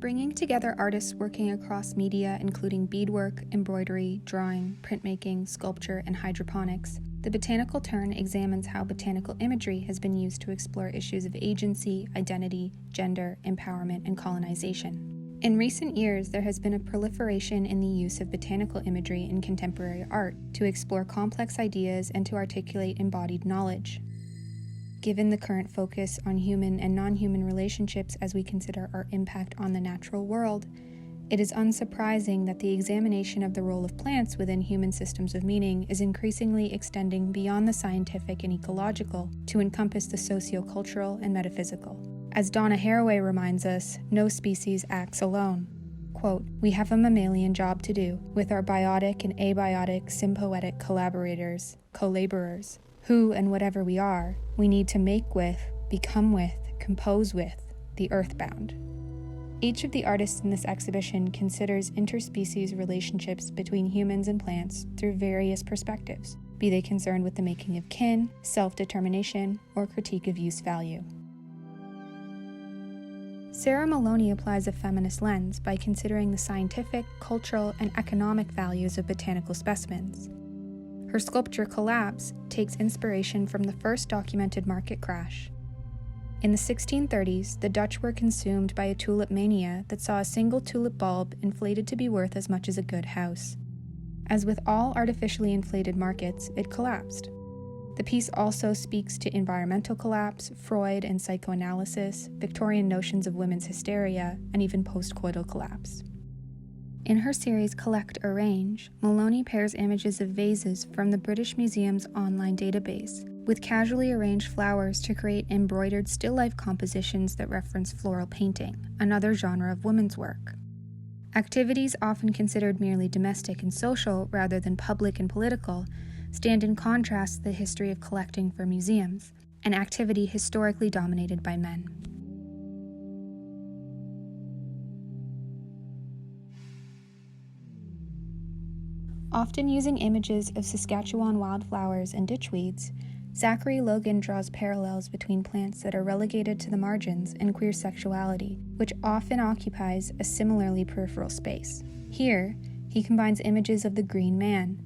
Bringing together artists working across media including beadwork, embroidery, drawing, printmaking, sculpture, and hydroponics, the Botanical Turn examines how botanical imagery has been used to explore issues of agency, identity, gender, empowerment, and colonization. In recent years, there has been a proliferation in the use of botanical imagery in contemporary art to explore complex ideas and to articulate embodied knowledge. Given the current focus on human and non-human relationships as we consider our impact on the natural world, it is unsurprising that the examination of the role of plants within human systems of meaning is increasingly extending beyond the scientific and ecological to encompass the socio-cultural and metaphysical. As Donna Haraway reminds us, no species acts alone. Quote, "We have a mammalian job to do with our biotic and abiotic sympoeitic collaborators, colaborers, who and whatever we are, we need to make with, become with, compose with, the earthbound." Each of the artists in this exhibition considers interspecies relationships between humans and plants through various perspectives, be they concerned with the making of kin, self-determination, or critique of use value. Sarah Maloney applies a feminist lens by considering the scientific, cultural, and economic values of botanical specimens. Her sculpture Collapse takes inspiration from the first documented market crash. In the 1630s, the Dutch were consumed by a tulip mania that saw a single tulip bulb inflated to be worth as much as a good house. As with all artificially inflated markets, it collapsed. The piece also speaks to environmental collapse, Freud and psychoanalysis, Victorian notions of women's hysteria, and even postcoital collapse. In her series Collect Arrange, Maloney pairs images of vases from the British Museum's online database with casually arranged flowers to create embroidered still-life compositions that reference floral painting, another genre of women's work. Activities often considered merely domestic and social rather than public and political stand in contrast to the history of collecting for museums, an activity historically dominated by men. Often using images of Saskatchewan wildflowers and ditchweeds, Zachary Logan draws parallels between plants that are relegated to the margins and queer sexuality, which often occupies a similarly peripheral space. Here, he combines images of the green man,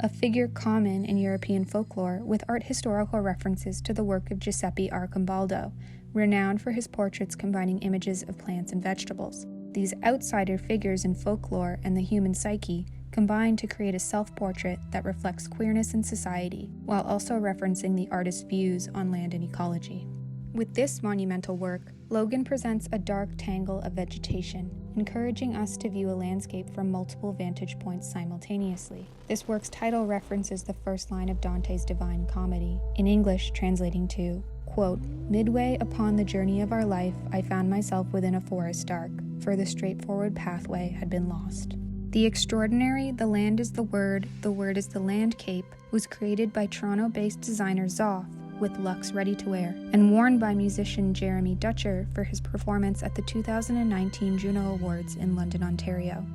a figure common in European folklore, with art historical references to the work of Giuseppe Arcimboldo, renowned for his portraits combining images of plants and vegetables. These outsider figures in folklore and the human psyche combine to create a self-portrait that reflects queerness in society, while also referencing the artist's views on land and ecology. With this monumental work, Logan presents a dark tangle of vegetation, encouraging us to view a landscape from multiple vantage points simultaneously. This work's title references the first line of Dante's Divine Comedy, in English translating to, quote, "Midway upon the journey of our life, I found myself within a forest dark, for the straightforward pathway had been lost." The extraordinary The Land is the Word is the Land cape was created by Toronto-based designer ZOFF with Luxe ready-to-wear and worn by musician Jeremy Dutcher for his performance at the 2019 Juno Awards in London, Ontario.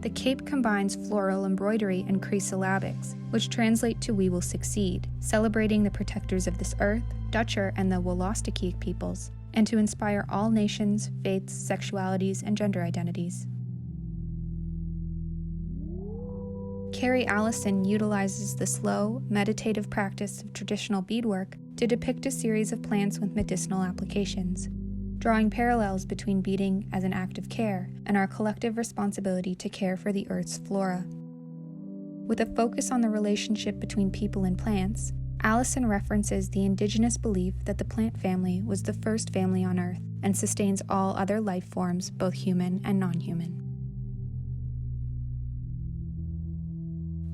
The cape combines floral embroidery and Cree-syllabics, which translate to "We will succeed," celebrating the protectors of this earth, Dutcher and the Wolastoqey peoples, and to inspire all nations, faiths, sexualities, and gender identities. Carrie Allison utilizes the slow, meditative practice of traditional beadwork to depict a series of plants with medicinal applications, drawing parallels between beading as an act of care and our collective responsibility to care for the Earth's flora. With a focus on the relationship between people and plants, Allison references the indigenous belief that the plant family was the first family on Earth and sustains all other life forms, both human and non-human.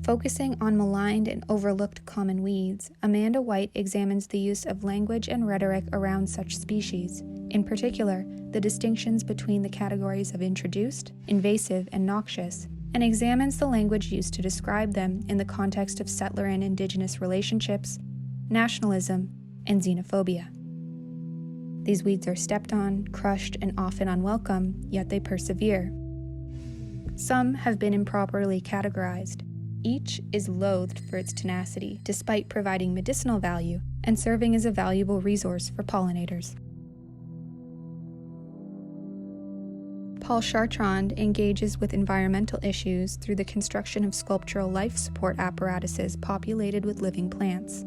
Focusing on maligned and overlooked common weeds, Amanda White examines the use of language and rhetoric around such species, in particular, the distinctions between the categories of introduced, invasive, and noxious, and examines the language used to describe them in the context of settler and indigenous relationships, nationalism, and xenophobia. These weeds are stepped on, crushed, and often unwelcome, yet they persevere. Some have been improperly categorized. Each is loathed for its tenacity, despite providing medicinal value and serving as a valuable resource for pollinators. Paul Chartrand engages with environmental issues through the construction of sculptural life support apparatuses populated with living plants.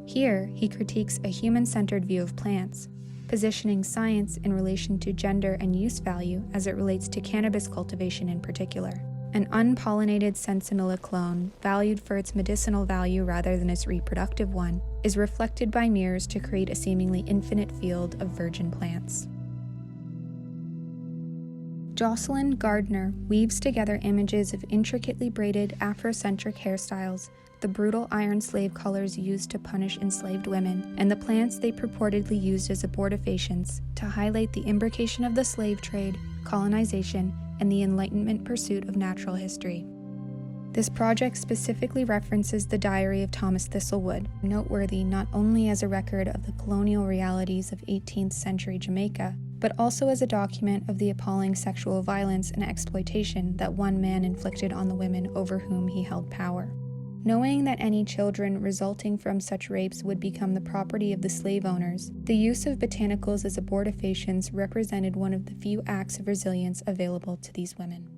Here, he critiques a human-centered view of plants, positioning science in relation to gender and use value as it relates to cannabis cultivation in particular. An unpollinated sensimilla clone, valued for its medicinal value rather than its reproductive one, is reflected by mirrors to create a seemingly infinite field of virgin plants. Jocelyn Gardner weaves together images of intricately braided Afrocentric hairstyles, the brutal iron slave colors used to punish enslaved women, and the plants they purportedly used as abortifacients to highlight the imbrication of the slave trade, colonization, and the Enlightenment pursuit of natural history. This project specifically references the diary of Thomas Thistlewood, noteworthy not only as a record of the colonial realities of 18th century Jamaica, but also as a document of the appalling sexual violence and exploitation that one man inflicted on the women over whom he held power. Knowing that any children resulting from such rapes would become the property of the slave owners, the use of botanicals as abortifacients represented one of the few acts of resilience available to these women.